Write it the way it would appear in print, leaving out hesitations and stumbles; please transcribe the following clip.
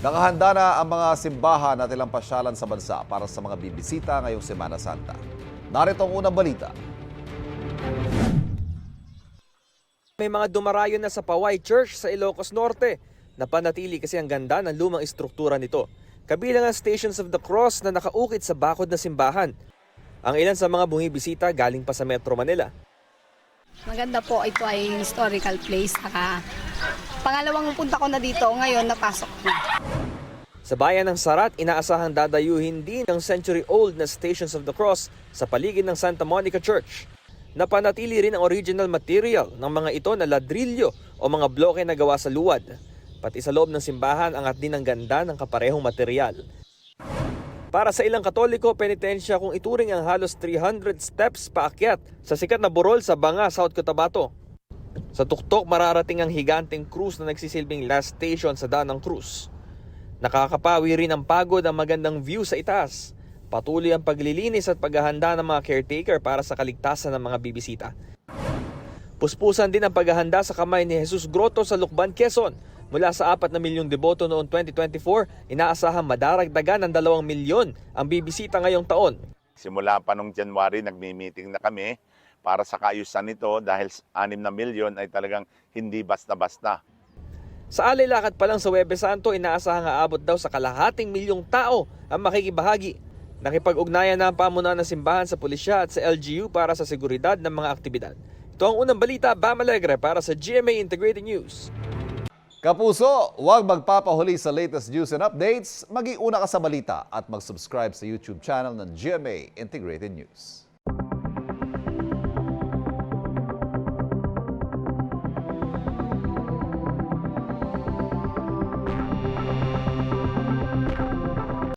Nakahanda na ang mga simbahan at ilang pasyalan sa bansa para sa mga bibisita ngayong Semana Santa. Narito ang unang balita. May mga dumarayo na sa Paway Church sa Ilocos Norte. Napanatili kasi ang ganda ng lumang istruktura nito. Kabilang ang Stations of the Cross na nakaukit sa bakod na simbahan. Ang ilan sa mga bumibisita galing pa sa Metro Manila. Maganda po, ito ay historical place. Pangalawang punta ko na dito, ngayon napasok na. Sa bayan ng Sarat, inaasahang dadayuhin din ng century-old na Stations of the Cross sa paligid ng Santa Monica Church. Napanatili rin ang original material ng mga ito na ladrilyo o mga bloke na gawa sa luwad. Pati sa loob ng simbahan, angat din ang ganda ng kaparehong material. Para sa ilang Katoliko, penitensya kung ituring ang halos 300 steps paakyat sa sikat na burol sa Banga, South Cotabato. Sa tuktok, mararating ang higanteng krus na nagsisilbing last station sa daan ng krus. Nakakapawi rin ang pagod ang magandang view sa itaas. Patuloy ang paglilinis at paghahanda ng mga caretaker para sa kaligtasan ng mga bibisita. Puspusan din ang paghahanda sa Kamay ni Jesus Grotto sa Lukban, Quezon. Mula sa 4 na milyong deboto noong 2024, inaasahang madaragdagan ng 2 milyon ang bibisita ngayong taon. Simula pa noong January, nagmi-meeting na kami para sa kaayusan nito dahil 6 na milyon ay talagang hindi basta-basta. Sa alay-lakad pa lang sa Huwebes Santo, inaasahang aabot daw sa 250 milyong tao ang makikibahagi. Nakipag-ugnayan na ang pamunuan ng simbahan sa pulisya at sa LGU para sa seguridad ng mga aktibidad. Ito ang unang balita, Bam Alegre para sa GMA Integrated News. Kapuso, huwag magpapahuli sa latest news and updates. Mag-iuna ka sa balita at mag-subscribe sa YouTube channel ng GMA Integrated News.